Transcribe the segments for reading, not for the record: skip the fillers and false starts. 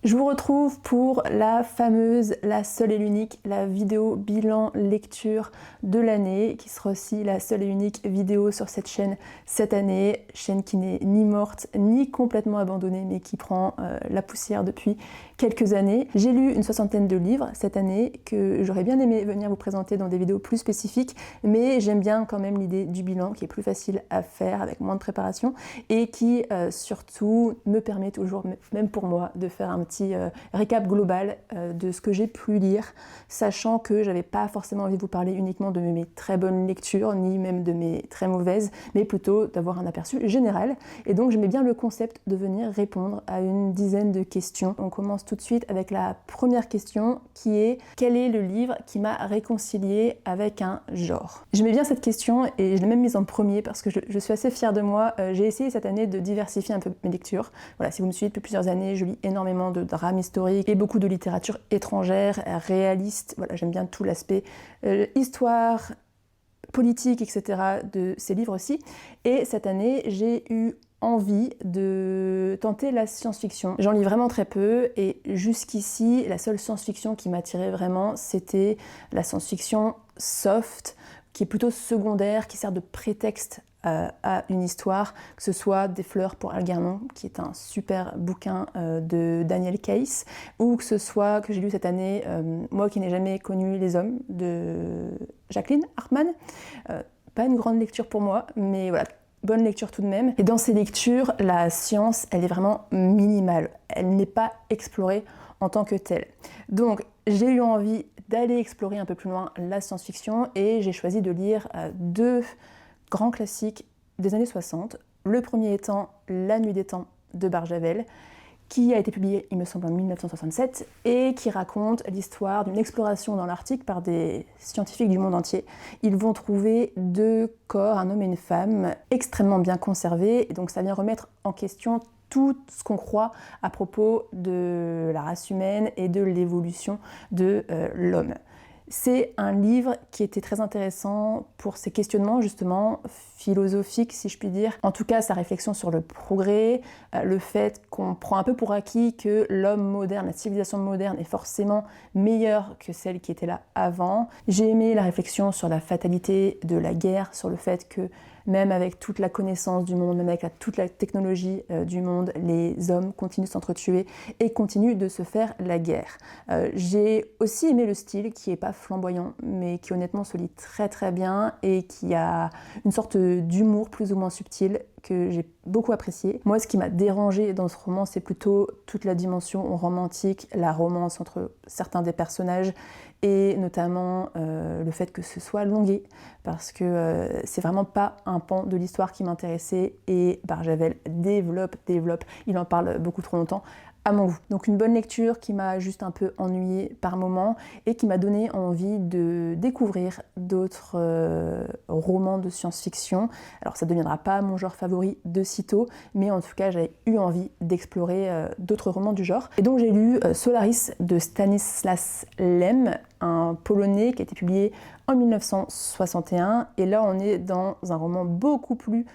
Je vous retrouve pour la fameuse, la seule et l'unique, la vidéo bilan lecture de l'année, qui sera aussi la seule et unique vidéo sur cette chaîne cette année, chaîne qui n'est ni morte ni complètement abandonnée, mais qui prend la poussière depuis quelques années. J'ai lu une 60aine de livres cette année que j'aurais bien aimé venir vous présenter dans des vidéos plus spécifiques, mais j'aime bien quand même l'idée du bilan qui est plus facile à faire avec moins de préparation et qui surtout me permet toujours, même pour moi, de faire un petit récap global de ce que j'ai pu lire, sachant que j'avais pas forcément envie de vous parler uniquement de mes très bonnes lectures, ni même de mes très mauvaises, mais plutôt d'avoir un aperçu général. Et donc j'aimais bien le concept de venir répondre à une dizaine de questions. On commence tout de suite avec la première question qui est: quel est le livre qui m'a réconcilié avec un genre? J'aimais bien cette question et je l'ai même mise en premier parce que je suis assez fière de moi. J'ai essayé cette année de diversifier un peu mes lectures. Voilà, si vous me suivez depuis plusieurs années, je lis énormément de drames historiques et beaucoup de littérature étrangère, réaliste. Voilà, j'aime bien tout l'aspect histoire, politique, etc. de ces livres-ci. Et cette année, j'ai eu envie de tenter la science-fiction. J'en lis vraiment très peu et jusqu'ici, la seule science-fiction qui m'attirait vraiment, c'était la science-fiction soft, qui est plutôt secondaire, qui sert de prétexte à une histoire, que ce soit Des fleurs pour Algernon, qui est un super bouquin de Daniel Case, ou que ce soit, que j'ai lu cette année, Moi qui n'ai jamais connu les hommes, de Jacqueline Hartmann. Pas une grande lecture pour moi, mais voilà, bonne lecture tout de même. Et dans ces lectures, la science, elle est vraiment minimale. Elle n'est pas explorée en tant que telle. Donc, j'ai eu envie d'aller explorer un peu plus loin la science-fiction et j'ai choisi de lire deux grands classiques des années 60. Le premier étant La Nuit des temps de Barjavel, qui a été publié, il me semble, en 1967, et qui raconte l'histoire d'une exploration dans l'Arctique par des scientifiques du monde entier. Ils vont trouver deux corps, un homme et une femme, extrêmement bien conservés, et donc ça vient remettre en question tout ce qu'on croit à propos de la race humaine et de l'évolution de l'homme. C'est un livre qui était très intéressant pour ses questionnements justement philosophiques, si je puis dire. En tout cas, sa réflexion sur le progrès, le fait qu'on prend un peu pour acquis que l'homme moderne, la civilisation moderne est forcément meilleure que celle qui était là avant. J'ai aimé la réflexion sur la fatalité de la guerre, sur le fait que même avec toute la connaissance du monde, même avec toute la technologie du monde, les hommes continuent de s'entretuer et continuent de se faire la guerre. J'ai aussi aimé le style qui est pas flamboyant, mais qui honnêtement se lit très très bien et qui a une sorte d'humour plus ou moins subtil que j'ai beaucoup apprécié. Moi, ce qui m'a dérangé dans ce roman, c'est plutôt toute la dimension romantique, la romance entre certains des personnages et notamment le fait que ce soit longué, parce que c'est vraiment pas un pan de l'histoire qui m'intéressait et Barjavel développe, il en parle beaucoup trop longtemps, à mon goût. Donc une bonne lecture qui m'a juste un peu ennuyée par moments et qui m'a donné envie de découvrir d'autres romans de science-fiction. Alors ça ne deviendra pas mon genre favori de sitôt, mais en tout cas j'avais eu envie d'explorer d'autres romans du genre. Et donc j'ai lu Solaris de Stanislas Lem, un Polonais qui a été publié en 1961, et là on est dans un roman beaucoup plus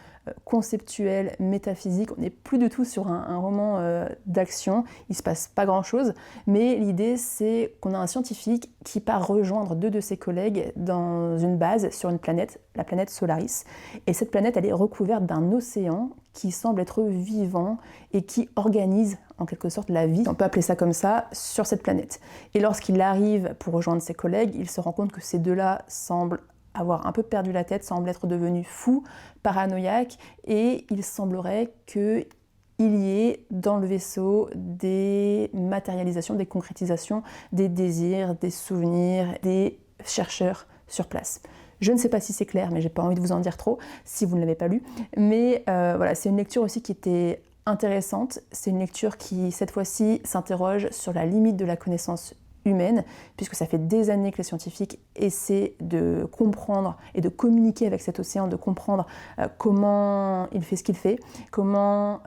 conceptuel, métaphysique. On n'est plus du tout sur un roman d'action, il se passe pas grand chose, mais l'idée c'est qu'on a un scientifique qui part rejoindre deux de ses collègues dans une base sur une planète, la planète Solaris, et cette planète elle est recouverte d'un océan qui semble être vivant et qui organise en quelque sorte la vie, on peut appeler ça comme ça, sur cette planète. Et lorsqu'il arrive pour rejoindre ses collègues, il se rend compte que ces deux-là semblent avoir un peu perdu la tête, semblent être devenus fous, paranoïaques, et il semblerait qu'il y ait dans le vaisseau des matérialisations, des concrétisations, des désirs, des souvenirs, des chercheurs sur place. Je ne sais pas si c'est clair, mais j'ai pas envie de vous en dire trop si vous ne l'avez pas lu. Mais voilà, c'est une lecture aussi qui était intéressante. C'est une lecture qui, cette fois-ci, s'interroge sur la limite de la connaissance humaine, puisque ça fait des années que les scientifiques essaient de comprendre et de communiquer avec cet océan, de comprendre comment il fait ce qu'il fait, comment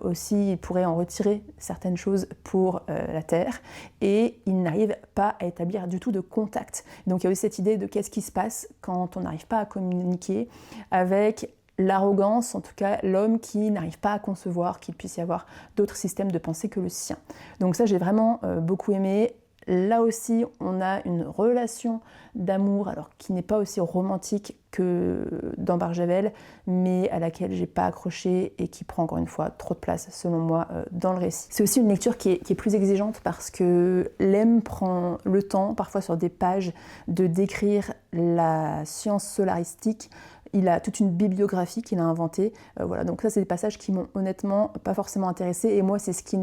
aussi il pourrait en retirer certaines choses pour la Terre, et ils n'arrivent pas à établir du tout de contact. Donc il y a aussi cette idée de qu'est-ce qui se passe quand on n'arrive pas à communiquer avec l'arrogance, en tout cas l'homme qui n'arrive pas à concevoir qu'il puisse y avoir d'autres systèmes de pensée que le sien. Donc ça, j'ai vraiment beaucoup aimé. Là aussi, on a une relation d'amour, alors qui n'est pas aussi romantique que dans Barjavel, mais à laquelle j'ai pas accroché et qui prend encore une fois trop de place, selon moi, dans le récit. C'est aussi une lecture qui est plus exigeante parce que Lem prend le temps, parfois sur des pages, de décrire la science solaristique. Il a toute une bibliographie qu'il a inventée. Voilà, donc ça, c'est des passages qui m'ont honnêtement pas forcément intéressée. Et moi, c'est ce qui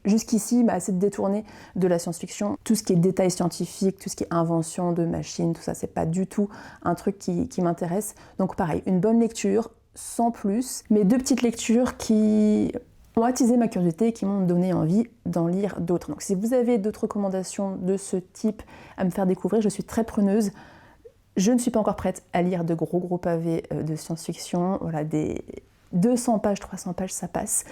jusqu'ici m'a assez détourné de la science-fiction. Tout ce qui est détails scientifiques, tout ce qui est invention de machines, tout ça, c'est pas du tout un truc qui m'intéresse. Donc pareil, une bonne lecture, sans plus, mais 2 petites lectures qui ont attisé ma curiosité et qui m'ont donné envie d'en lire d'autres. Donc si vous avez d'autres recommandations de ce type à me faire découvrir, je suis très preneuse. Je ne suis pas encore prête à lire de gros pavés de science-fiction, voilà, des 200 pages, 300 pages, ça passe.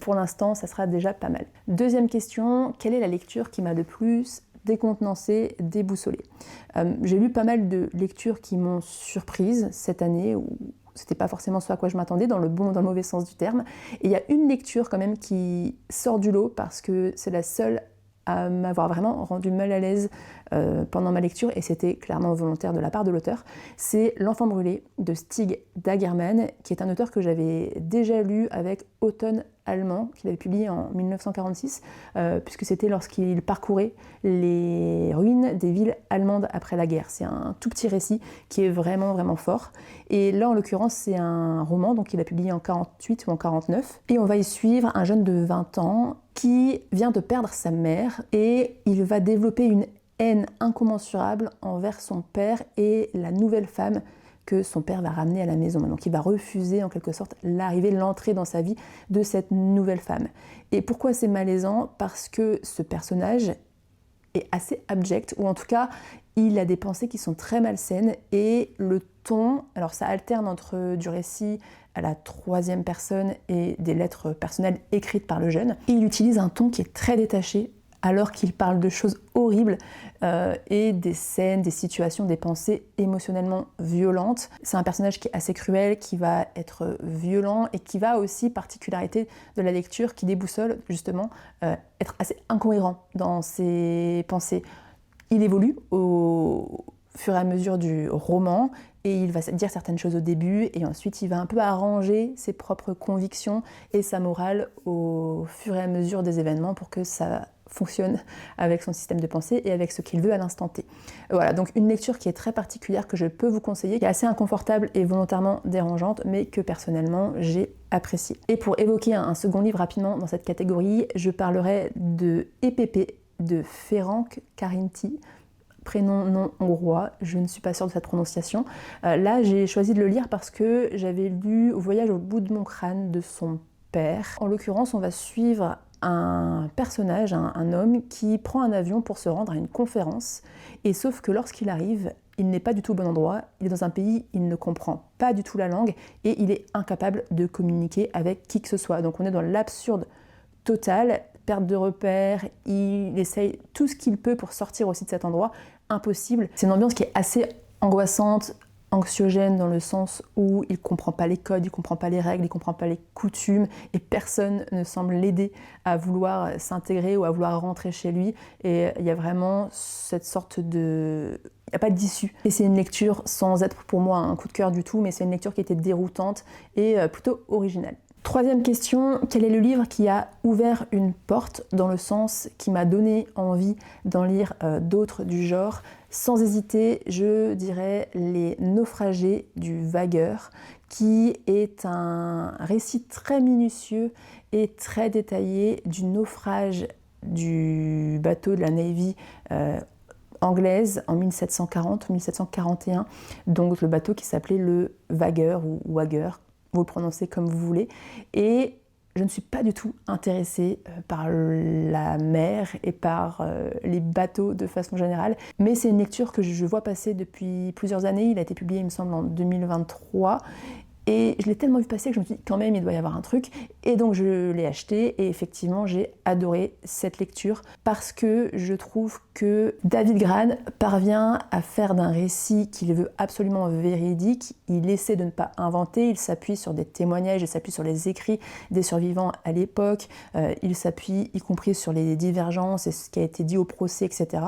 Pour l'instant, ça sera déjà pas mal. Deuxième question, quelle est la lecture qui m'a le plus décontenancée, déboussolée? J'ai lu pas mal de lectures qui m'ont surprise cette année, où c'était pas forcément ce à quoi je m'attendais, dans le bon ou dans le mauvais sens du terme. Et il y a une lecture quand même qui sort du lot, parce que c'est la seule à m'avoir vraiment rendu mal à l'aise pendant ma lecture, et c'était clairement volontaire de la part de l'auteur. C'est L'Enfant brûlé de Stig Dagerman, qui est un auteur que j'avais déjà lu avec Automne allemand, qu'il avait publié en 1946, puisque c'était lorsqu'il parcourait les ruines des villes allemandes après la guerre. C'est un tout petit récit qui est vraiment fort. Et là, en l'occurrence, c'est un roman, donc il a publié en 48 ou en 49. Et on va y suivre un jeune de 20 ans qui vient de perdre sa mère, et il va développer une haine incommensurable envers son père et la nouvelle femme que son père va ramener à la maison. Donc il va refuser en quelque sorte l'entrée dans sa vie de cette nouvelle femme. Et pourquoi c'est malaisant? Parce que ce personnage est assez abject, ou en tout cas il a des pensées qui sont très malsaines, et le ton, alors ça alterne entre du récit à la 3e personne et des lettres personnelles écrites par le jeune, et il utilise un ton qui est très détaché alors qu'il parle de choses horribles et des scènes, des situations, des pensées émotionnellement violentes. C'est un personnage qui est assez cruel, qui va être violent, et qui va aussi, particularité de la lecture, qui déboussole justement, être assez incohérent dans ses pensées. Il évolue au fur et à mesure du roman, et il va dire certaines choses au début, et ensuite il va un peu arranger ses propres convictions et sa morale au fur et à mesure des événements pour que ça fonctionne avec son système de pensée et avec ce qu'il veut à l'instant T. Voilà, donc une lecture qui est très particulière, que je peux vous conseiller, qui est assez inconfortable et volontairement dérangeante, mais que personnellement j'ai apprécié. Et pour évoquer un second livre rapidement dans cette catégorie, je parlerai de EPP de Ferenc Karinti, prénom non hongrois, je ne suis pas sûre de cette prononciation. Là, j'ai choisi de le lire parce que j'avais lu Voyage au bout de mon crâne de son père. En l'occurrence, on va suivre un personnage, un homme qui prend un avion pour se rendre à une conférence, et sauf que lorsqu'il arrive, il n'est pas du tout au bon endroit, il est dans un pays, il ne comprend pas du tout la langue, et il est incapable de communiquer avec qui que ce soit. Donc on est dans l'absurde total, perte de repères, il essaye tout ce qu'il peut pour sortir aussi de cet endroit, impossible. C'est une ambiance qui est assez angoissante, anxiogène, dans le sens où il comprend pas les codes, il comprend pas les règles, il comprend pas les coutumes, et personne ne semble l'aider à vouloir s'intégrer ou à vouloir rentrer chez lui. Et il y a vraiment cette sorte de... Il n'y a pas d'issue. Et c'est une lecture sans être pour moi un coup de cœur du tout, mais c'est une lecture qui était déroutante et plutôt originale. 3e question, quel est le livre qui a ouvert une porte, dans le sens qui m'a donné envie d'en lire d'autres du genre? Sans hésiter, je dirais Les Naufragés du Vagueur, qui est un récit très minutieux et très détaillé du naufrage du bateau de la Navy anglaise en 1740-1741, donc le bateau qui s'appelait le Vagueur ou Wager, vous le prononcez comme vous voulez. Et je ne suis pas du tout intéressée par la mer et par les bateaux de façon générale, mais c'est une lecture que je vois passer depuis plusieurs années. Il a été publié, il me semble, en 2023, Et je l'ai tellement vu passer que je me suis dit quand même il doit y avoir un truc. Et donc je l'ai acheté et effectivement j'ai adoré cette lecture parce que je trouve que David Grann parvient à faire d'un récit qu'il veut absolument véridique. Il essaie de ne pas inventer, il s'appuie sur des témoignages, il s'appuie sur les écrits des survivants à l'époque, il s'appuie y compris sur les divergences et ce qui a été dit au procès, etc.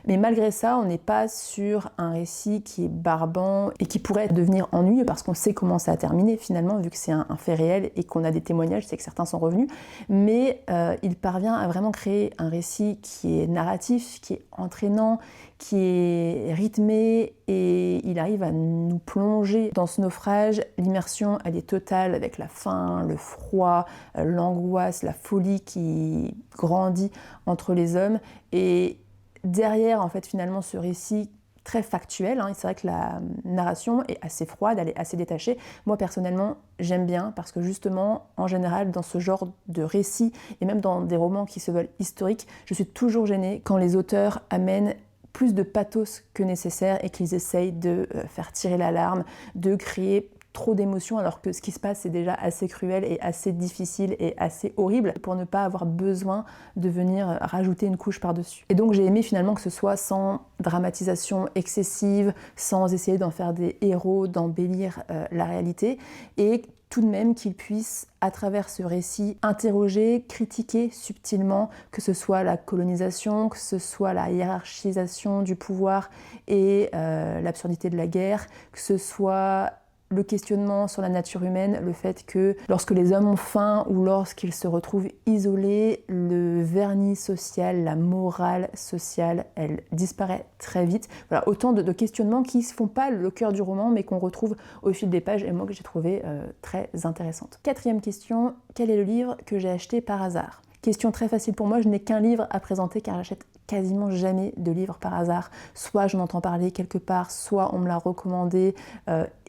Mais malgré ça, on n'est pas sur un récit qui est barbant et qui pourrait devenir ennuyeux parce qu'on sait comment ça a terminé finalement, vu que c'est un fait réel et qu'on a des témoignages, c'est que certains sont revenus. Mais il parvient à vraiment créer un récit qui est narratif, qui est entraînant, qui est rythmé et il arrive à nous plonger dans ce naufrage. L'immersion, elle est totale avec la faim, le froid, l'angoisse, la folie qui grandit entre les hommes. Et derrière, en fait, finalement, ce récit très factuel, c'est vrai que la narration est assez froide, elle est assez détachée. Moi, personnellement, j'aime bien parce que justement, en général, dans ce genre de récit et même dans des romans qui se veulent historiques, je suis toujours gênée quand les auteurs amènent plus de pathos que nécessaire et qu'ils essayent de faire tirer l'alarme, de créer trop d'émotions alors que ce qui se passe c'est déjà assez cruel et assez difficile et assez horrible pour ne pas avoir besoin de venir rajouter une couche par-dessus. Et donc j'ai aimé finalement que ce soit sans dramatisation excessive, sans essayer d'en faire des héros, d'embellir la réalité et tout de même qu'il puisse, à travers ce récit, interroger, critiquer subtilement, que ce soit la colonisation, que ce soit la hiérarchisation du pouvoir et l'absurdité de la guerre, que ce soit le questionnement sur la nature humaine, le fait que lorsque les hommes ont faim ou lorsqu'ils se retrouvent isolés, le vernis social, la morale sociale, elle disparaît très vite. Voilà, autant de questionnements qui ne font pas le cœur du roman, mais qu'on retrouve au fil des pages et moi que j'ai trouvé très intéressante. Quatrième question, quel est le livre que j'ai acheté par hasard ? Question très facile pour moi, je n'ai qu'un livre à présenter car j'achète quasiment jamais de livres par hasard. Soit j'en entends parler quelque part, soit on me l'a recommandé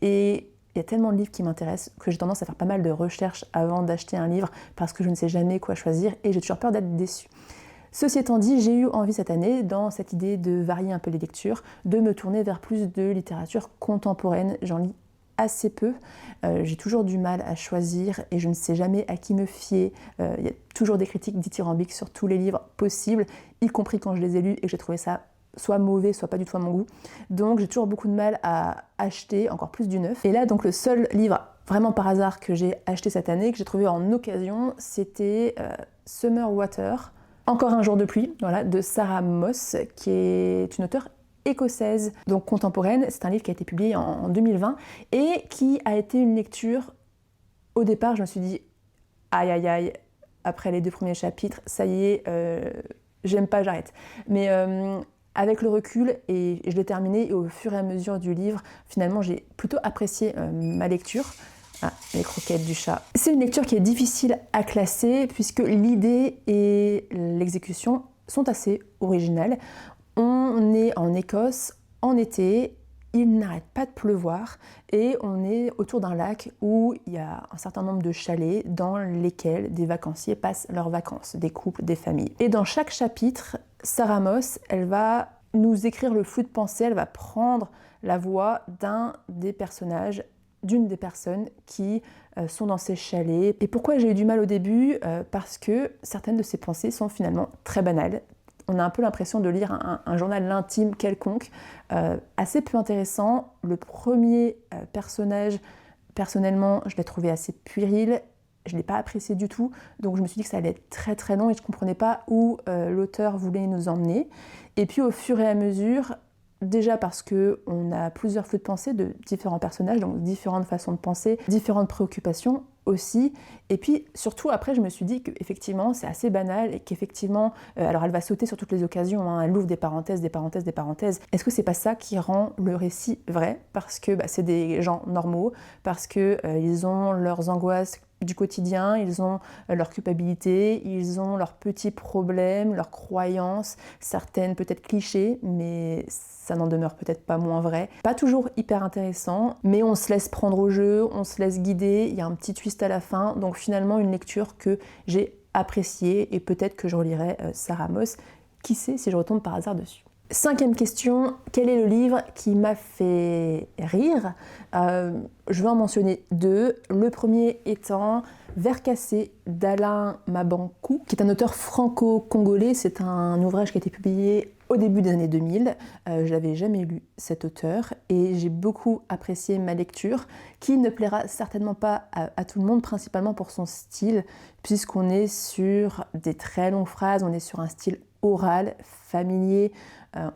et il y a tellement de livres qui m'intéressent que j'ai tendance à faire pas mal de recherches avant d'acheter un livre parce que je ne sais jamais quoi choisir et j'ai toujours peur d'être déçue. Ceci étant dit, j'ai eu envie cette année, dans cette idée de varier un peu les lectures, de me tourner vers plus de littérature contemporaine. J'en lis assez peu, j'ai toujours du mal à choisir et je ne sais jamais à qui me fier. Il y a toujours des critiques dithyrambiques sur tous les livres possibles, y compris quand je les ai lus et que j'ai trouvé ça soit mauvais, soit pas du tout à mon goût. Donc j'ai toujours beaucoup de mal à acheter encore plus du neuf. Et là, donc le seul livre vraiment par hasard que j'ai acheté cette année, que j'ai trouvé en occasion, c'était Summer Water, Encore un jour de pluie, voilà, de Sarah Moss, qui est une auteure écossaise, donc contemporaine. C'est un livre qui a été publié en 2020 et qui a été une lecture. Au départ, je me suis dit aïe aïe aïe, après les 2 premiers chapitres, ça y est, j'aime pas, j'arrête. Mais avec le recul, et je l'ai terminé, et au fur et à mesure du livre, finalement, j'ai plutôt apprécié ma lecture. Ah, les croquettes du chat. C'est une lecture qui est difficile à classer, puisque l'idée et l'exécution sont assez originales. On est en Écosse, en été, il n'arrête pas de pleuvoir, et on est autour d'un lac où il y a un certain nombre de chalets dans lesquels des vacanciers passent leurs vacances, des couples, des familles. Et dans chaque chapitre, Sarah Moss, elle va nous écrire le flux de pensée, elle va prendre la voix d'un des personnages, d'une des personnes qui sont dans ces chalets. Et pourquoi j'ai eu du mal au début ? Parce que certaines de ces pensées sont finalement très banales. On a un peu l'impression de lire un journal intime quelconque, assez peu intéressant. Le premier personnage, personnellement, je l'ai trouvé assez puéril. Je ne l'ai pas apprécié du tout, donc je me suis dit que ça allait être très très long et je ne comprenais pas où l'auteur voulait nous emmener. Et puis au fur et à mesure, déjà parce qu'on a plusieurs flux de pensée de différents personnages, donc différentes façons de penser, différentes préoccupations aussi. Et puis surtout après, je me suis dit qu'effectivement c'est assez banal et qu'effectivement, alors elle va sauter sur toutes les occasions, elle ouvre des parenthèses, des parenthèses, des parenthèses. Est-ce que c'est pas ça qui rend le récit vrai ? Parce que c'est des gens normaux, parce qu'ils ont leurs angoisses du quotidien, ils ont leur culpabilité, ils ont leurs petits problèmes, leurs croyances, certaines peut-être clichés, mais ça n'en demeure peut-être pas moins vrai. Pas toujours hyper intéressant, mais on se laisse prendre au jeu, on se laisse guider, il y a un petit twist à la fin, donc finalement une lecture que j'ai appréciée et peut-être que je relirai Sarah Moss, qui sait si je retombe par hasard dessus. 5e question, quel est le livre qui m'a fait rire? Je vais en mentionner 2. Le premier étant Vers cassé d'Alain Mabankou, qui est un auteur franco-congolais. C'est un ouvrage qui a été publié au début des années 2000. Je n'avais jamais lu cet auteur et j'ai beaucoup apprécié ma lecture, qui ne plaira certainement pas à tout le monde, principalement pour son style, puisqu'on est sur des très longues phrases, on est sur un style oral, familier,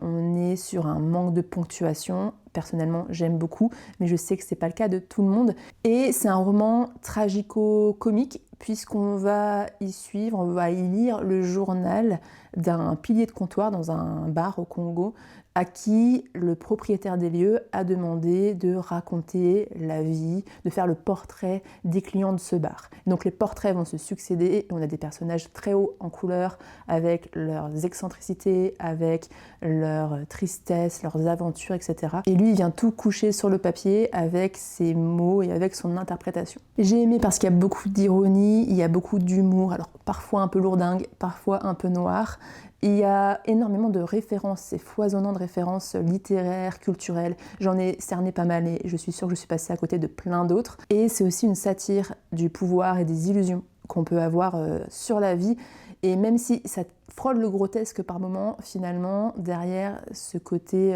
on est sur un manque de ponctuation. Personnellement, j'aime beaucoup, mais je sais que c'est pas le cas de tout le monde. Et c'est un roman tragico-comique, puisqu'on va y suivre, on va y lire le journal d'un pilier de comptoir dans un bar au Congo, à qui le propriétaire des lieux a demandé de raconter la vie, de faire le portrait des clients de ce bar. Donc les portraits vont se succéder et on a des personnages très hauts en couleur, avec leurs excentricités, avec leurs tristesses, leurs aventures, etc. Et lui, il vient tout coucher sur le papier avec ses mots et avec son interprétation. J'ai aimé parce qu'il y a beaucoup d'ironie, il y a beaucoup d'humour, alors parfois un peu lourdingue, parfois un peu noir. Il y a énormément de références, c'est foisonnant de références littéraires, culturelles. J'en ai cerné pas mal et je suis sûre que je suis passée à côté de plein d'autres. Et c'est aussi une satire du pouvoir et des illusions qu'on peut avoir sur la vie. Et même si ça frôle le grotesque par moments, finalement, derrière ce côté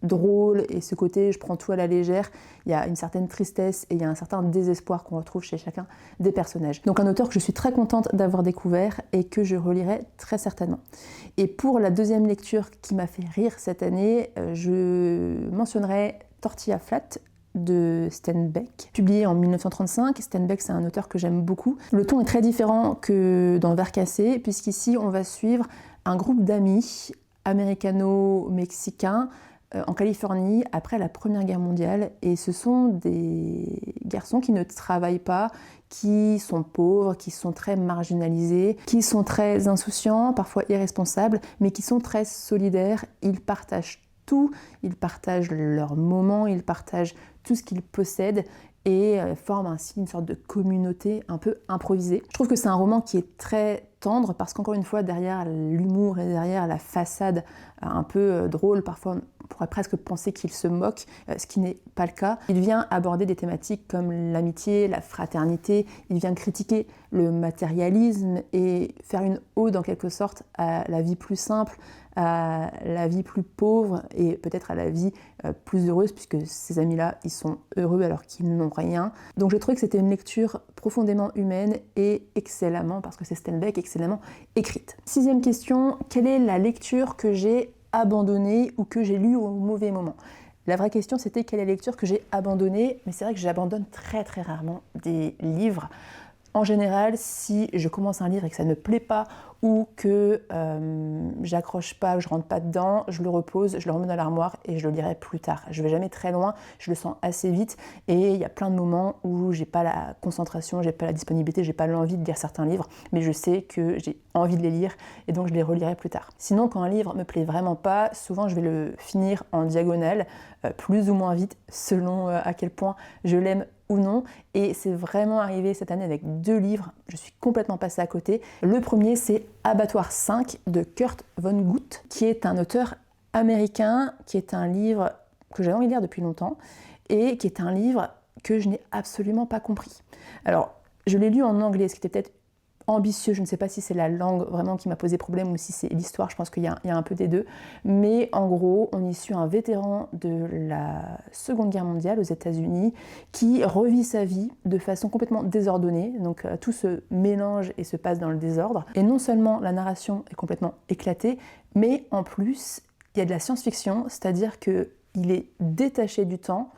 drôle et ce côté je prends tout à la légère, il y a une certaine tristesse et il y a un certain désespoir qu'on retrouve chez chacun des personnages. Donc un auteur que je suis très contente d'avoir découvert et que je relirai très certainement. Et pour la 2e lecture qui m'a fait rire cette année, je mentionnerai Tortilla Flat de Steinbeck, publié en 1935. Steinbeck, c'est un auteur que j'aime beaucoup. Le ton est très différent que dans Vers cassé, puisqu'ici on va suivre un groupe d'amis américano-mexicains en Californie après la Première Guerre mondiale, et ce sont des garçons qui ne travaillent pas, qui sont pauvres, qui sont très marginalisés, qui sont très insouciants, parfois irresponsables, mais qui sont très solidaires. Ils partagent tout, ils partagent leurs moments, ils partagent tout ce qu'ils possèdent et forment ainsi une sorte de communauté un peu improvisée. Je trouve que c'est un roman qui est très tendre parce qu'encore une fois, derrière l'humour et derrière la façade un peu drôle, parfois on pourrait presque penser qu'il se moque, ce qui n'est pas le cas. Il vient aborder des thématiques comme l'amitié, la fraternité, il vient critiquer le matérialisme et faire une ode en quelque sorte à la vie plus simple, à la vie plus pauvre et peut-être à la vie plus heureuse, puisque ces amis-là, ils sont heureux alors qu'ils n'ont rien. Donc j'ai trouvé que c'était une lecture profondément humaine et excellemment, parce que c'est Steinbeck, excellemment écrite. 6e question, quelle est la lecture que j'ai abandonnée ou que j'ai lue au mauvais moment? La vraie question, c'était quelle est la lecture que j'ai abandonnée, mais c'est vrai que j'abandonne très très rarement des livres. En général, si je commence un livre et que ça ne me plaît pas ou que j'accroche pas, je rentre pas dedans, je le repose, je le remets dans l'armoire et je le lirai plus tard. Je vais jamais très loin, je le sens assez vite et il y a plein de moments où j'ai pas la concentration, j'ai pas la disponibilité, j'ai pas l'envie de lire certains livres, mais je sais que j'ai envie de les lire et donc je les relirai plus tard. Sinon, quand un livre me plaît vraiment pas, souvent je vais le finir en diagonale, plus ou moins vite, selon à quel point je l'aime ou non, et c'est vraiment arrivé cette année avec 2 livres, je suis complètement passée à côté. Le premier, c'est Abattoir 5 de Kurt Vonnegut, qui est un auteur américain, qui est un livre que j'avais envie de lire depuis longtemps, et qui est un livre que je n'ai absolument pas compris. Alors, je l'ai lu en anglais, ce qui était peut-être ambitieux, je ne sais pas si c'est la langue vraiment qui m'a posé problème ou si c'est l'histoire, je pense qu'il y a un peu des deux, mais en gros, on y suit un vétéran de la Seconde Guerre mondiale aux États-Unis qui revit sa vie de façon complètement désordonnée, donc tout se mélange et se passe dans le désordre, et non seulement la narration est complètement éclatée, mais en plus, il y a de la science-fiction, c'est-à-dire qu'il est détaché du temps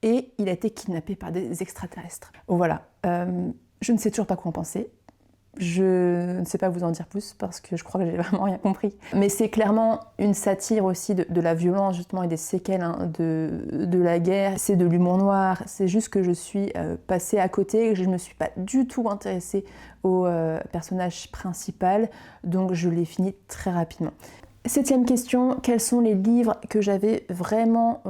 et il a été kidnappé par des extraterrestres. Voilà, je ne sais toujours pas quoi en penser. Je ne sais pas vous en dire plus parce que je crois que j'ai vraiment rien compris. Mais c'est clairement une satire aussi de la violence justement et des séquelles de la guerre. C'est de l'humour noir, c'est juste que je suis passée à côté, que je ne me suis pas du tout intéressée au personnage principal, donc je l'ai fini très rapidement. 7e question, quels sont les livres que j'avais vraiment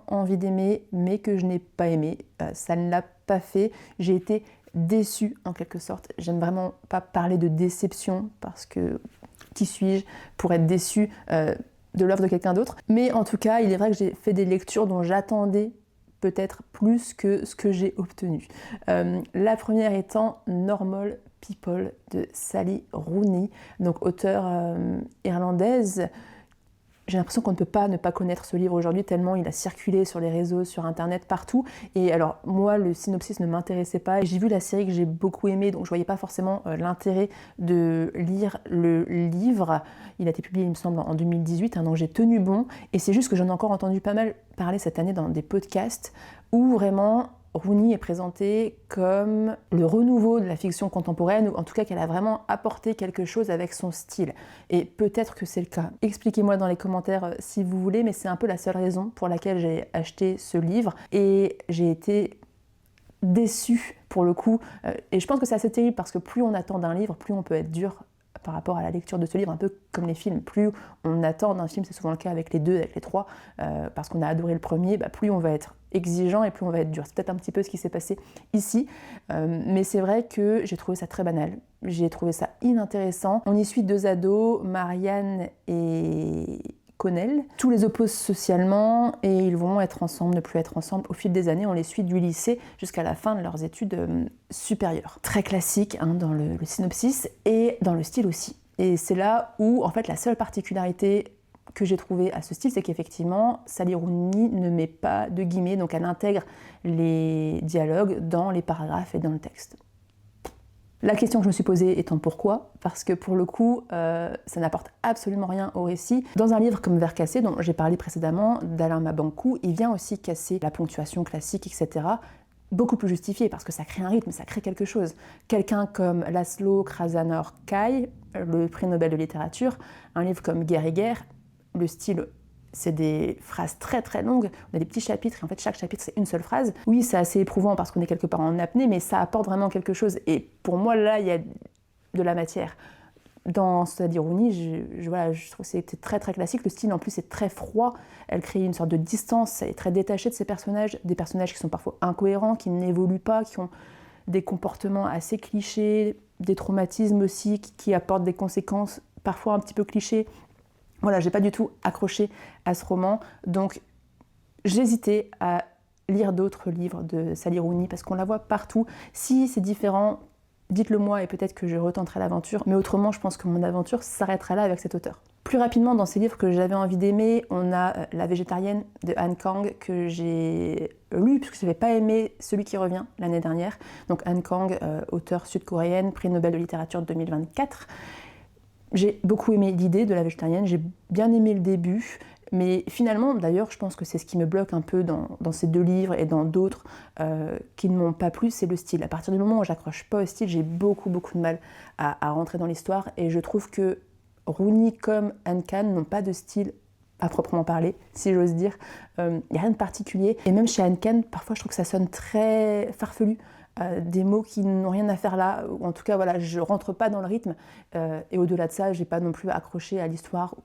envie d'aimer mais que je n'ai pas aimé? Ça ne l'a pas fait, j'ai été déçue en quelque sorte. J'aime vraiment pas parler de déception parce que qui suis-je pour être déçue de l'œuvre de quelqu'un d'autre. Mais en tout cas, il est vrai que j'ai fait des lectures dont j'attendais peut-être plus que ce que j'ai obtenu. La première étant Normal People de Sally Rooney, donc auteure irlandaise. J'ai l'impression qu'on ne peut pas ne pas connaître ce livre aujourd'hui tellement il a circulé sur les réseaux, sur internet, partout. Et alors moi le synopsis ne m'intéressait pas. J'ai vu la série que j'ai beaucoup aimée, donc je voyais pas forcément l'intérêt de lire le livre. Il a été publié il me semble en 2018, donc j'ai tenu bon. Et c'est juste que j'en ai encore entendu pas mal parler cette année dans des podcasts où vraiment Rooney est présentée comme le renouveau de la fiction contemporaine, ou en tout cas qu'elle a vraiment apporté quelque chose avec son style. Et peut-être que c'est le cas. Expliquez-moi dans les commentaires si vous voulez, mais c'est un peu la seule raison pour laquelle j'ai acheté ce livre. Et j'ai été déçue pour le coup. Et je pense que c'est assez terrible parce que plus on attend d'un livre, plus on peut être dur par rapport à la lecture de ce livre, un peu comme les films. Plus on attend d'un film, c'est souvent le cas avec les 2, avec les 3, parce qu'on a adoré le premier, plus on va être exigeant et plus on va être dur. C'est peut-être un petit peu ce qui s'est passé ici, mais c'est vrai que j'ai trouvé ça très banal. J'ai trouvé ça inintéressant. On y suit 2 ados, Marianne et Connell. Tous les opposent socialement et ils vont être ensemble, ne plus être ensemble. Au fil des années, on les suit du lycée jusqu'à la fin de leurs études supérieures. Très classique dans le synopsis et dans le style aussi. Et c'est là où, en fait, la seule particularité que j'ai trouvée à ce style, c'est qu'effectivement, Sally Rooney ne met pas de guillemets, donc elle intègre les dialogues dans les paragraphes et dans le texte. La question que je me suis posée étant pourquoi, parce que pour le coup, ça n'apporte absolument rien au récit. Dans un livre comme Vers cassé, dont j'ai parlé précédemment, d'Alain Mabanckou, il vient aussi casser la ponctuation classique, etc., beaucoup plus justifié, parce que ça crée un rythme, ça crée quelque chose. Quelqu'un comme Laszlo Krasznahor-Kaj, le prix Nobel de littérature, un livre comme Guerre et guerre, le style, c'est des phrases très très longues, on a des petits chapitres et en fait chaque chapitre c'est une seule phrase. Oui, c'est assez éprouvant parce qu'on est quelque part en apnée, mais ça apporte vraiment quelque chose. Et pour moi là, il y a de la matière. Dans Sally Rooney, je trouve que c'était très très classique. Le style en plus est très froid, elle crée une sorte de distance, elle est très détachée de ses personnages, des personnages qui sont parfois incohérents, qui n'évoluent pas, qui ont des comportements assez clichés, des traumatismes aussi qui apportent des conséquences parfois un petit peu clichés. Voilà, j'ai pas du tout accroché à ce roman, donc j'hésitais à lire d'autres livres de Sally Rooney parce qu'on la voit partout. Si c'est différent, dites-le moi et peut-être que je retenterai l'aventure, mais autrement je pense que mon aventure s'arrêtera là avec cet auteur. Plus rapidement, dans ces livres que j'avais envie d'aimer, on a La végétarienne de Han Kang que j'ai lu puisque je n'avais pas aimé Celui qui revient l'année dernière. Donc Han Kang, auteure sud-coréenne, prix Nobel de littérature de 2024. J'ai beaucoup aimé l'idée de La végétarienne, j'ai bien aimé le début, mais finalement, d'ailleurs, je pense que c'est ce qui me bloque un peu dans ces 2 livres et dans d'autres qui ne m'ont pas plu, c'est le style. À partir du moment où j'accroche pas au style, j'ai beaucoup de mal à rentrer dans l'histoire et je trouve que Rooney comme Han Kang n'ont pas de style à proprement parler, si j'ose dire. Il n'y a rien de particulier. Et même chez Han Kang, parfois je trouve que ça sonne très farfelu. Des mots qui n'ont rien à faire là, ou en tout cas voilà, je rentre pas dans le rythme et au-delà de ça, j'ai pas non plus accroché à l'histoire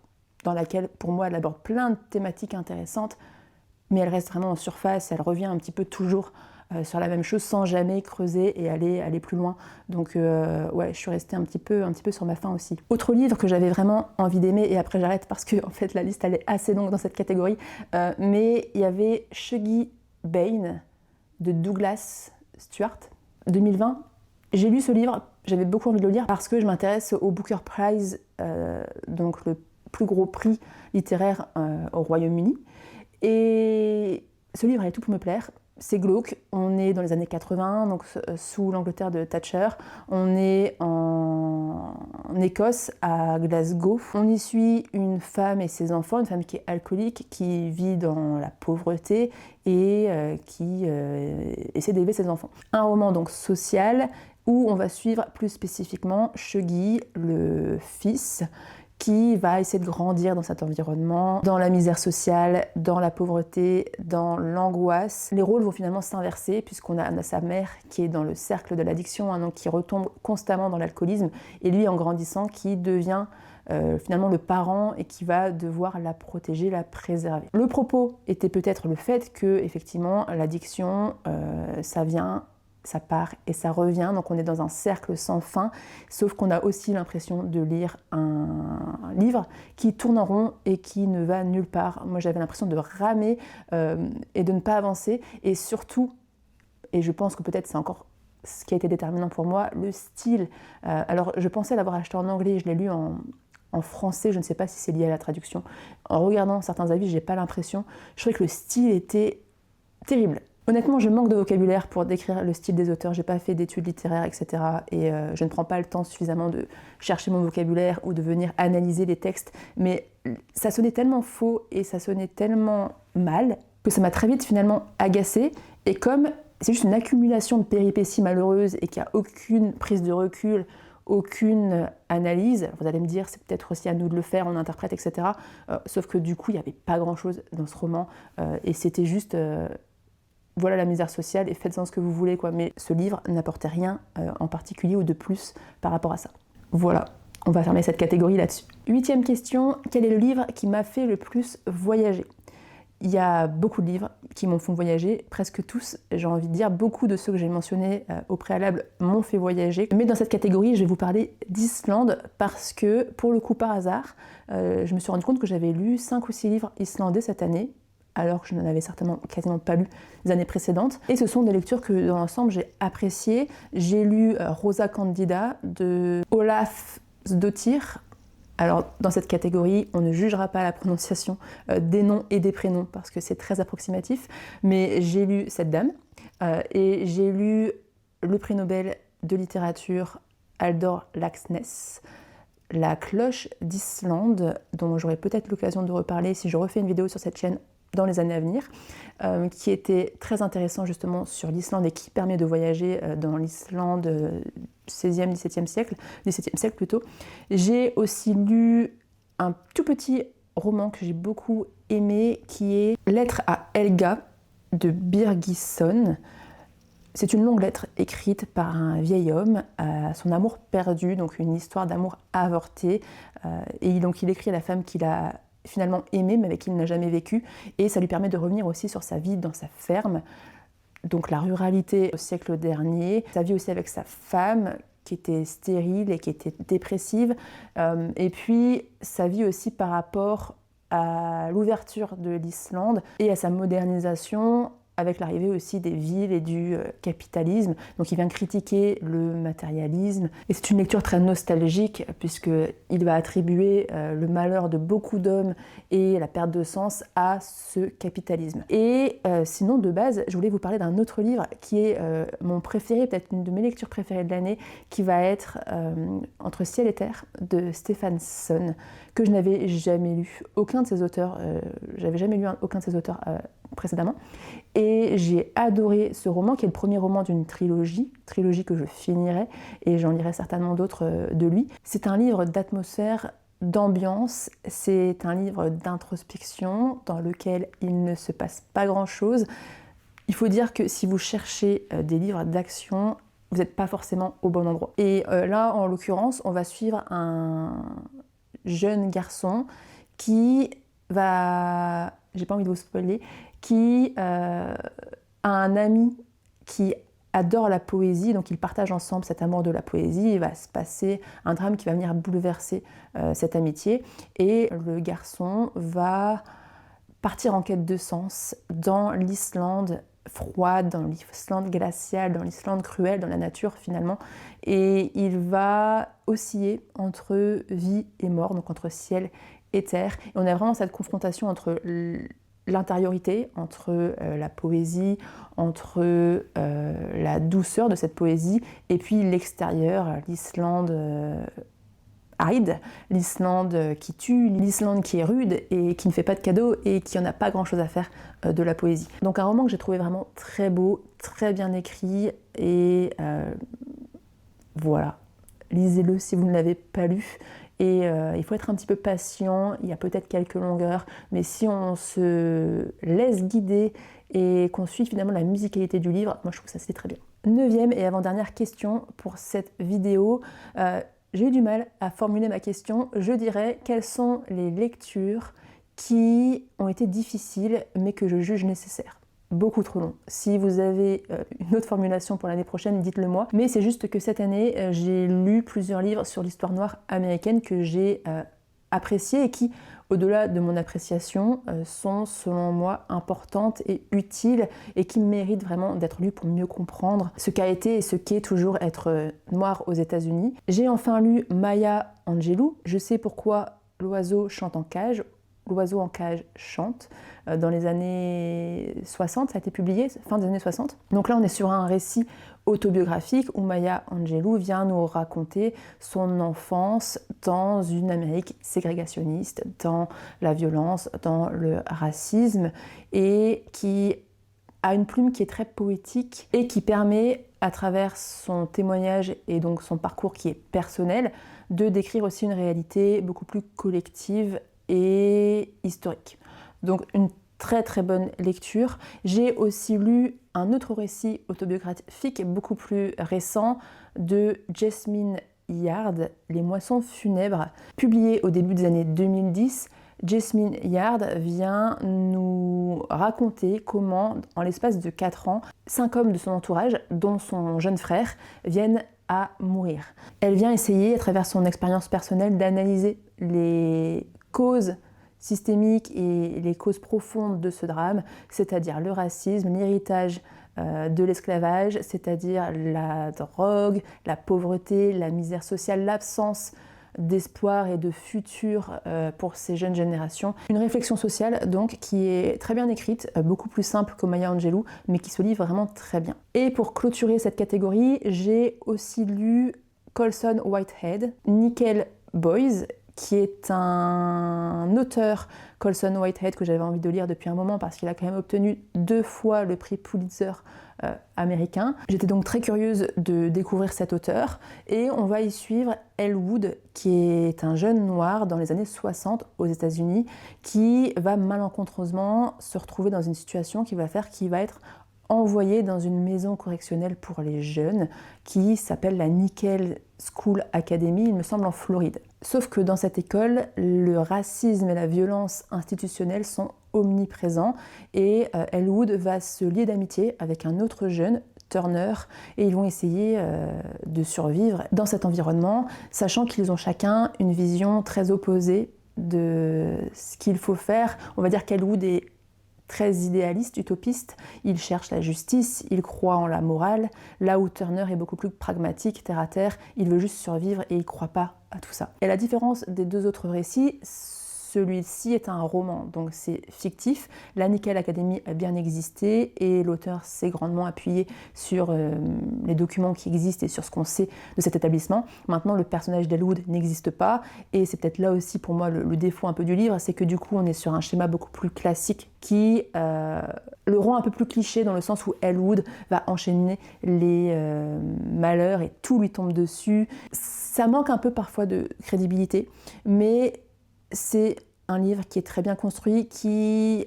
dans laquelle pour moi elle aborde plein de thématiques intéressantes, mais elle reste vraiment en surface, elle revient un petit peu toujours sur la même chose sans jamais creuser et aller plus loin. Donc ouais, je suis restée un petit peu sur ma faim aussi. Autre livre que j'avais vraiment envie d'aimer, et après j'arrête parce que en fait la liste elle est assez longue dans cette catégorie, mais il y avait Shuggie Bain de Douglas Stuart, 2020. J'ai lu ce livre, j'avais beaucoup envie de le lire parce que je m'intéresse au Booker Prize, donc le plus gros prix littéraire au Royaume-Uni. Et ce livre est tout pour me plaire. C'est glauque, on est dans les années 80, donc sous l'Angleterre de Thatcher. On est en Écosse, à Glasgow. On y suit une femme et ses enfants, une femme qui est alcoolique, qui vit dans la pauvreté et qui essaie d'élever ses enfants. Un roman donc social où on va suivre plus spécifiquement Shuggie, le fils, qui va essayer de grandir dans cet environnement, dans la misère sociale, dans la pauvreté, dans l'angoisse. Les rôles vont finalement s'inverser puisqu'on a sa mère qui est dans le cercle de l'addiction, donc qui retombe constamment dans l'alcoolisme, et lui en grandissant qui devient finalement le parent et qui va devoir la protéger, la préserver. Le propos était peut-être le fait que effectivement l'addiction, ça vient ça part et ça revient, donc on est dans un cercle sans fin, sauf qu'on a aussi l'impression de lire un livre qui tourne en rond et qui ne va nulle part. Moi j'avais l'impression de ramer et de ne pas avancer, et surtout, et je pense que peut-être c'est encore ce qui a été déterminant pour moi, le style. Alors je pensais l'avoir acheté en anglais, je l'ai lu en français, je ne sais pas si c'est lié à la traduction. En regardant certains avis, j'ai pas l'impression. Je trouvais que le style était terrible. Honnêtement, je manque de vocabulaire pour décrire le style des auteurs. J'ai pas fait d'études littéraires, etc. Et je ne prends pas le temps suffisamment de chercher mon vocabulaire ou de venir analyser les textes. Mais ça sonnait tellement faux et ça sonnait tellement mal que ça m'a très vite finalement agacée. Et comme c'est juste une accumulation de péripéties malheureuses et qu'il n'y a aucune prise de recul, aucune analyse, vous allez me dire c'est peut-être aussi à nous de le faire, on interprète, etc. Sauf que du coup il n'y avait pas grand-chose dans ce roman et c'était juste voilà la misère sociale et faites-en ce que vous voulez, quoi. Mais ce livre n'apportait rien en particulier ou de plus par rapport à ça. Voilà, on va fermer cette catégorie là-dessus. 8e question, quel est le livre qui m'a fait le plus voyager ? Il y a beaucoup de livres qui m'ont fait voyager, presque tous, j'ai envie de dire, beaucoup de ceux que j'ai mentionnés au préalable m'ont fait voyager. Mais dans cette catégorie, je vais vous parler d'Islande parce que, pour le coup, par hasard, je me suis rendu compte que j'avais lu 5 ou 6 livres islandais cette année, alors que je n'en avais certainement quasiment pas lu les années précédentes. Et ce sont des lectures que, dans l'ensemble, j'ai appréciées. J'ai lu Rosa Candida de Olaf Sdottir. Alors, dans cette catégorie, on ne jugera pas la prononciation des noms et des prénoms parce que c'est très approximatif, mais j'ai lu cette dame et j'ai lu le prix Nobel de littérature Halldór Laxness, La cloche d'Islande, dont j'aurai peut-être l'occasion de reparler si je refais une vidéo sur cette chaîne dans les années à venir, qui était très intéressant justement sur l'Islande et qui permet de voyager dans l'Islande 16e, 17e siècle, 17e siècle plutôt. J'ai aussi lu un tout petit roman que j'ai beaucoup aimé qui est Lettre à Helga de Birgisson. C'est une longue lettre écrite par un vieil homme à son amour perdu, donc une histoire d'amour avorté. Et donc il écrit à la femme qu'il a finalement aimé mais avec qui il n'a jamais vécu, et ça lui permet de revenir aussi sur sa vie dans sa ferme, donc la ruralité au siècle dernier, sa vie aussi avec sa femme qui était stérile et qui était dépressive, et puis sa vie aussi par rapport à l'ouverture de l'Islande et à sa modernisation avec l'arrivée aussi des villes et du capitalisme. Donc il vient critiquer le matérialisme. Et c'est une lecture très nostalgique puisqu'il va attribuer le malheur de beaucoup d'hommes et la perte de sens à ce capitalisme. Et sinon, de base, je voulais vous parler d'un autre livre qui est mon préféré, peut-être une de mes lectures préférées de l'année, qui va être Entre ciel et terre de Stefansson, que je n'avais jamais lu. Aucun de ses auteurs, j'avais jamais lu aucun de ses auteurs précédemment. Et j'ai adoré ce roman, qui est le premier roman d'une trilogie que je finirai, et j'en lirai certainement d'autres de lui. C'est un livre d'atmosphère, d'ambiance, c'est un livre d'introspection dans lequel il ne se passe pas grand-chose. Il faut dire que si vous cherchez des livres d'action, vous n'êtes pas forcément au bon endroit. Et là, en l'occurrence, on va suivre un jeune garçon qui va... J'ai pas envie de vous spoiler, qui a un ami qui adore la poésie, donc ils partagent ensemble cet amour de la poésie. Il va se passer un drame qui va venir bouleverser cette amitié, et le garçon va partir en quête de sens dans l'Islande froide, dans l'Islande glaciale, dans l'Islande cruelle, dans la nature finalement, et il va osciller entre vie et mort, donc entre ciel et terre. Et on a vraiment cette confrontation entre l'intériorité, entre la poésie, entre la douceur de cette poésie, et puis l'extérieur, l'Islande aride, l'Islande qui tue, l'Islande qui est rude et qui ne fait pas de cadeaux et qui n'en a pas grand chose à faire de la poésie. Donc un roman que j'ai trouvé vraiment très beau, très bien écrit, et voilà, lisez-le si vous ne l'avez pas lu. Et il faut être un petit peu patient, il y a peut-être quelques longueurs, mais si on se laisse guider et qu'on suit finalement la musicalité du livre, moi je trouve que ça se fait très bien. 9e et avant-dernière question pour cette vidéo. J'ai eu du mal à formuler ma question. Je dirais quelles sont les lectures qui ont été difficiles mais que je juge nécessaires. beaucoup trop long. Si vous avez une autre formulation pour l'année prochaine, dites-le moi. Mais c'est juste que cette année, j'ai lu plusieurs livres sur l'histoire noire américaine que j'ai appréciés et qui, au-delà de mon appréciation, sont selon moi importantes et utiles et qui méritent vraiment d'être lues pour mieux comprendre ce qu'a été et ce qu'est toujours être noir aux États-Unis. J'ai enfin lu Maya Angelou, Je sais pourquoi l'oiseau chante en cage. L'oiseau en cage chante, dans les années 60, ça a été publié, fin des années 60. Donc là on est sur un récit autobiographique où Maya Angelou vient nous raconter son enfance dans une Amérique ségrégationniste, dans la violence, dans le racisme, et qui a une plume qui est très poétique et qui permet, à travers son témoignage et donc son parcours qui est personnel, de décrire aussi une réalité beaucoup plus collective et historique. Donc une très très bonne lecture. J'ai aussi lu un autre récit autobiographique beaucoup plus récent de Jasmine Yard, Les moissons funèbres, publié au début des années 2010. Jasmine Yard vient nous raconter comment, en l'espace de 4 ans, 5 hommes de son entourage, dont son jeune frère, viennent à mourir. Elle vient essayer, à travers son expérience personnelle, d'analyser les causes systémiques et les causes profondes de ce drame, c'est-à-dire le racisme, l'héritage de l'esclavage, c'est-à-dire la drogue, la pauvreté, la misère sociale, l'absence d'espoir et de futur pour ces jeunes générations. Une réflexion sociale donc qui est très bien écrite, beaucoup plus simple que Maya Angelou, mais qui se lit vraiment très bien. Et pour clôturer cette catégorie, j'ai aussi lu Colson Whitehead, Nickel Boys, qui est un auteur, Colson Whitehead, que j'avais envie de lire depuis un moment parce qu'il a quand même obtenu 2 fois le prix Pulitzer américain. J'étais donc très curieuse de découvrir cet auteur et on va y suivre Elle Wood, qui est un jeune noir dans les années 60 aux États-Unis qui va malencontreusement se retrouver dans une situation qui va faire qu'il va être envoyé dans une maison correctionnelle pour les jeunes qui s'appelle la Nickel School Academy, il me semble en Floride. Sauf que dans cette école, le racisme et la violence institutionnelle sont omniprésents et Elwood va se lier d'amitié avec un autre jeune, Turner, et ils vont essayer de survivre dans cet environnement, sachant qu'ils ont chacun une vision très opposée de ce qu'il faut faire. On va dire qu'Elwood est très idéaliste, utopiste, il cherche la justice, il croit en la morale, là où Turner est beaucoup plus pragmatique, terre à terre, il veut juste survivre et il croit pas à tout ça. Et la différence des 2 autres récits, celui-ci est un roman, donc c'est fictif. La Nickel Academy a bien existé et l'auteur s'est grandement appuyé sur les documents qui existent et sur ce qu'on sait de cet établissement. Maintenant, le personnage d'Elwood n'existe pas et c'est peut-être là aussi pour moi le défaut un peu du livre, c'est que du coup on est sur un schéma beaucoup plus classique qui le rend un peu plus cliché dans le sens où Elwood va enchaîner les malheurs et tout lui tombe dessus. Ça manque un peu parfois de crédibilité, mais c'est un livre qui est très bien construit, qui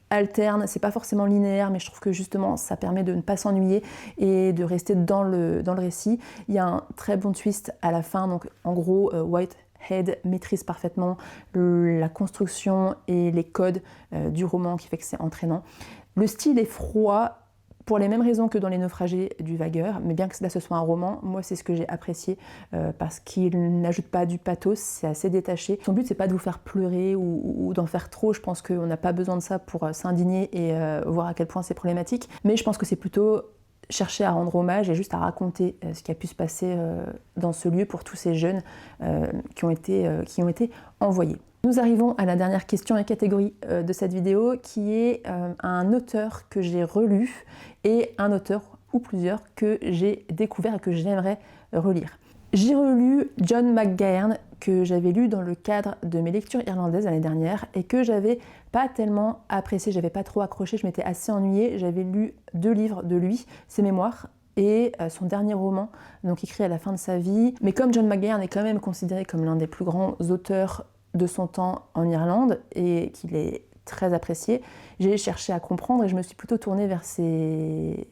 alterne, c'est pas forcément linéaire, mais je trouve que justement ça permet de ne pas s'ennuyer et de rester dans le récit. Il y a un très bon twist à la fin, donc en gros Whitehead maîtrise parfaitement la construction et les codes du roman qui fait que c'est entraînant. Le style est froid, pour les mêmes raisons que dans Les Naufragés du Vagueur, mais bien que là ce soit un roman, moi c'est ce que j'ai apprécié parce qu'il n'ajoute pas du pathos, c'est assez détaché. Son but c'est pas de vous faire pleurer ou d'en faire trop, je pense qu'on n'a pas besoin de ça pour s'indigner et voir à quel point c'est problématique, mais je pense que c'est plutôt chercher à rendre hommage et juste à raconter ce qui a pu se passer dans ce lieu pour tous ces jeunes qui ont été envoyés. Nous arrivons à la dernière question et catégorie de cette vidéo qui est un auteur que j'ai relu et un auteur ou plusieurs que j'ai découvert et que j'aimerais relire. J'ai relu John McGahern que j'avais lu dans le cadre de mes lectures irlandaises l'année dernière et que j'avais pas tellement apprécié, j'avais pas trop accroché, je m'étais assez ennuyée. J'avais lu 2 livres de lui, ses mémoires et son dernier roman, donc écrit à la fin de sa vie. Mais comme John McGahern est quand même considéré comme l'un des plus grands auteurs de son temps en Irlande et qu'il est très apprécié, j'ai cherché à comprendre et je me suis plutôt tournée vers ses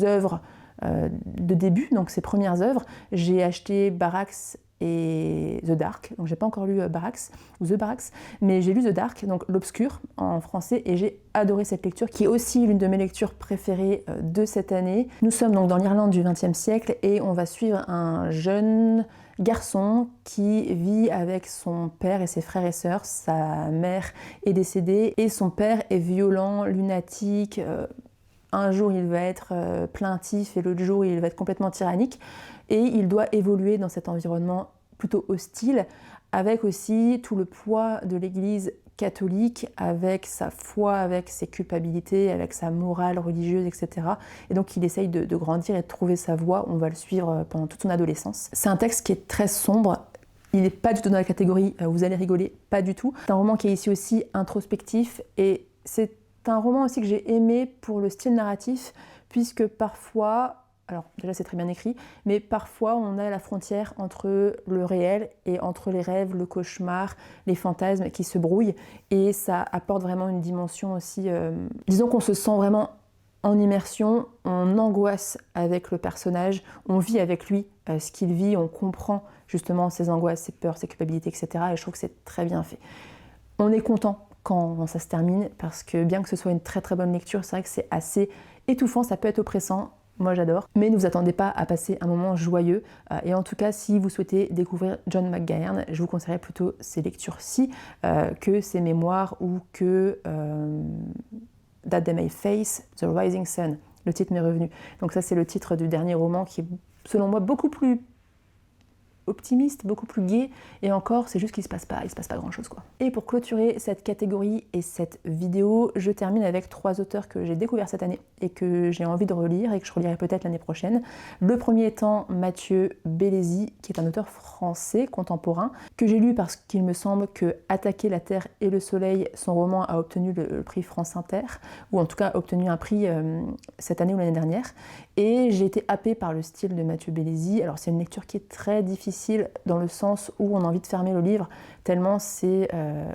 œuvres de début, donc ses premières œuvres. J'ai acheté Barracks et The Dark, donc j'ai pas encore lu Barracks ou The Barracks, mais j'ai lu The Dark, donc l'Obscur en français, et j'ai adoré cette lecture qui est aussi l'une de mes lectures préférées de cette année. Nous sommes donc dans l'Irlande du XXe siècle et on va suivre un jeune garçon qui vit avec son père et ses frères et sœurs. Sa mère est décédée et son père est violent, lunatique. Un jour il va être plaintif et l'autre jour il va être complètement tyrannique. Et il doit évoluer dans cet environnement plutôt hostile, avec aussi tout le poids de l'Église catholique, avec sa foi, avec ses culpabilités, avec sa morale religieuse, etc. Et donc il essaye de grandir et de trouver sa voie. On va le suivre pendant toute son adolescence. C'est un texte qui est très sombre. Il n'est pas du tout dans la catégorie « vous allez rigoler », pas du tout. C'est un roman qui est ici aussi introspectif et c'est un roman aussi que j'ai aimé pour le style narratif, puisque parfois... Alors déjà c'est très bien écrit, mais parfois on a la frontière entre le réel et entre les rêves, le cauchemar, les fantasmes qui se brouillent, et ça apporte vraiment une dimension aussi... Disons qu'on se sent vraiment en immersion, on angoisse avec le personnage, on vit avec lui ce qu'il vit, on comprend justement ses angoisses, ses peurs, ses culpabilités, etc. Et je trouve que c'est très bien fait. On est content quand ça se termine, parce que bien que ce soit une très très bonne lecture, c'est vrai que c'est assez étouffant, ça peut être oppressant. Moi j'adore, mais ne vous attendez pas à passer un moment joyeux. Et en tout cas, si vous souhaitez découvrir John McGahern, je vous conseillerais plutôt ces lectures-ci que ses mémoires ou que That They May Face, The Rising Sun. Le titre m'est revenu. Donc ça c'est le titre du dernier roman qui est selon moi beaucoup plus optimiste, beaucoup plus gai, et encore c'est juste qu'il se passe pas grand chose quoi. Et pour clôturer cette catégorie et cette vidéo, je termine avec 3 auteurs que j'ai découverts cette année et que j'ai envie de relire et que je relirai peut-être l'année prochaine. Le premier étant Mathieu Bellesi, qui est un auteur français contemporain que j'ai lu parce qu'il me semble que Attaquer la Terre et le Soleil, son roman a obtenu le prix France Inter, ou en tout cas obtenu un prix cette année ou l'année dernière, et j'ai été happée par le style de Mathieu Bellesi. Alors c'est une lecture qui est très difficile dans le sens où on a envie de fermer le livre tellement c'est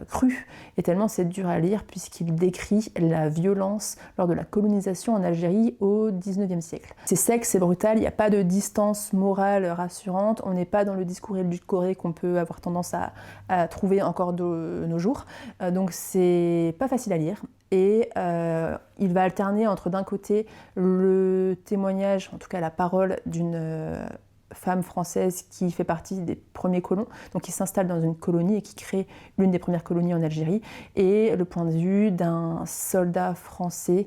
cru et tellement c'est dur à lire, puisqu'il décrit la violence lors de la colonisation en Algérie au XIXe siècle. C'est sec, c'est brutal, il n'y a pas de distance morale rassurante, on n'est pas dans le discours édulcoré qu'on peut avoir tendance à trouver encore de nos jours, donc c'est pas facile à lire. Et il va alterner entre d'un côté le témoignage, en tout cas la parole d'une femme française qui fait partie des premiers colons, donc qui s'installe dans une colonie et qui crée l'une des premières colonies en Algérie, et le point de vue d'un soldat français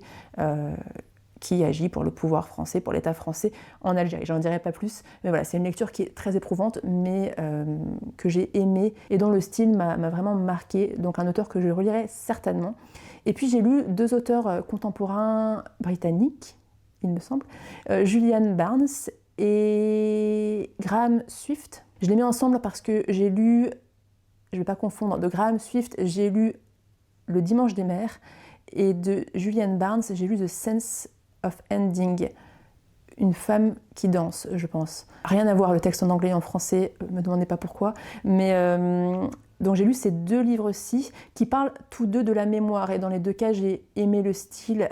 qui agit pour le pouvoir français, pour l'État français en Algérie. J'en dirai pas plus, mais voilà, c'est une lecture qui est très éprouvante, mais que j'ai aimée et dont le style m'a vraiment marqué, donc un auteur que je relirai certainement. Et puis j'ai lu 2 auteurs contemporains britanniques, il me semble, Julian Barnes et Graham Swift. Je les mets ensemble parce que j'ai lu, je ne vais pas confondre, de Graham Swift, j'ai lu Le Dimanche des Mers, et de Julian Barnes, j'ai lu The Sense of Ending, une femme qui danse, je pense. Rien à voir, le texte en anglais et en français, me demandez pas pourquoi, mais donc j'ai lu ces 2 livres-ci qui parlent tous 2 de la mémoire, et dans les 2 cas j'ai aimé le style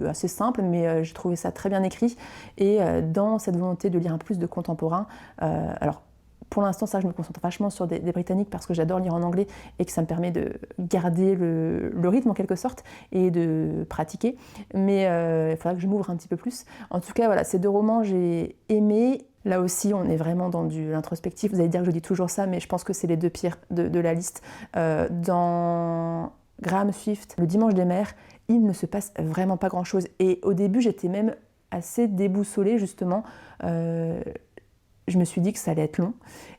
assez simple, mais j'ai trouvé ça très bien écrit, et dans cette volonté de lire un peu plus de contemporain, alors pour l'instant ça je me concentre vachement sur des Britanniques parce que j'adore lire en anglais et que ça me permet de garder le rythme en quelque sorte et de pratiquer, mais il faudra que je m'ouvre un petit peu plus. En tout cas voilà, ces 2 romans j'ai aimé. Là aussi, on est vraiment dans l'introspectif. Vous allez dire que je dis toujours ça, mais je pense que c'est les 2 pires de la liste. Dans Graham Swift, Le Dimanche des Mers, il ne se passe vraiment pas grand-chose. Et au début, j'étais même assez déboussolée, justement. Je me suis dit que ça allait être long.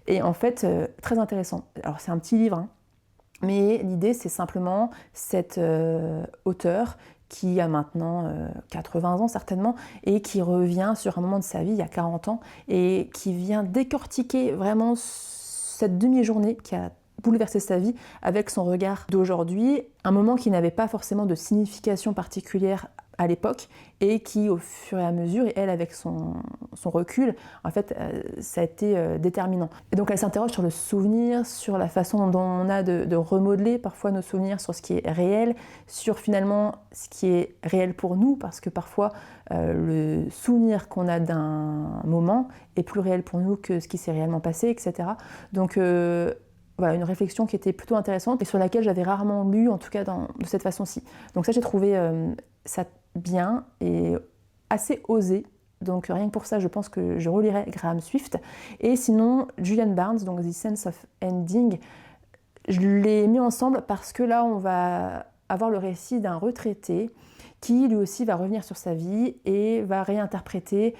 Et en fait, très intéressant. Alors, c'est un petit livre, hein, mais l'idée, c'est simplement cet auteur qui a maintenant 80 ans certainement, et qui revient sur un moment de sa vie, il y a 40 ans, et qui vient décortiquer vraiment cette demi-journée qui a bouleversé sa vie avec son regard d'aujourd'hui, un moment qui n'avait pas forcément de signification particulière à l'époque et qui au fur et à mesure, et elle avec son recul, en fait ça a été déterminant. Et donc elle s'interroge sur le souvenir, sur la façon dont on a de remodeler parfois nos souvenirs, sur ce qui est réel, sur finalement ce qui est réel pour nous, parce que parfois le souvenir qu'on a d'un moment est plus réel pour nous que ce qui s'est réellement passé, etc. Donc voilà, une réflexion qui était plutôt intéressante et sur laquelle j'avais rarement lu, en tout cas de cette façon-ci. Donc ça, j'ai trouvé ça bien et assez osé. Donc rien que pour ça, je pense que je relirai Graham Swift. Et sinon, Julian Barnes, donc The Sense of Ending, je l'ai mis ensemble parce que là, on va avoir le récit d'un retraité qui lui aussi va revenir sur sa vie et va réinterpréter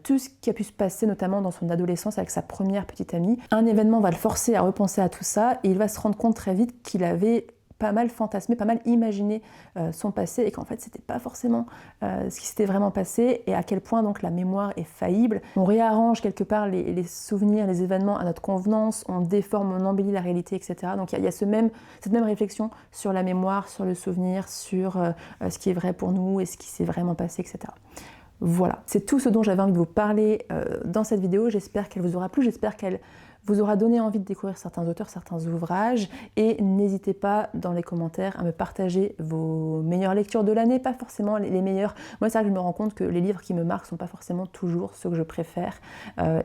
tout ce qui a pu se passer, notamment dans son adolescence avec sa première petite amie. Un événement va le forcer à repenser à tout ça et il va se rendre compte très vite qu'il avait pas mal fantasmé, pas mal imaginé son passé et qu'en fait c'était pas forcément ce qui s'était vraiment passé et à quel point donc la mémoire est faillible. On réarrange quelque part les souvenirs, les événements à notre convenance, on déforme, on embellit la réalité, etc. Donc il y a cette même réflexion sur la mémoire, sur le souvenir, sur ce qui est vrai pour nous et ce qui s'est vraiment passé, etc. Voilà, c'est tout ce dont j'avais envie de vous parler dans cette vidéo. J'espère qu'elle vous aura plu, j'espère qu'elle vous aura donné envie de découvrir certains auteurs, certains ouvrages, et n'hésitez pas dans les commentaires à me partager vos meilleures lectures de l'année, pas forcément les meilleures. Moi, c'est vrai que je me rends compte que les livres qui me marquent sont pas forcément toujours ceux que je préfère,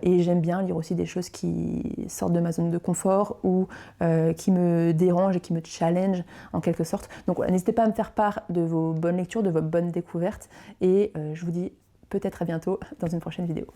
et j'aime bien lire aussi des choses qui sortent de ma zone de confort ou qui me dérangent et qui me challenge en quelque sorte. Donc voilà, n'hésitez pas à me faire part de vos bonnes lectures, de vos bonnes découvertes, et je vous dis peut-être à bientôt dans une prochaine vidéo.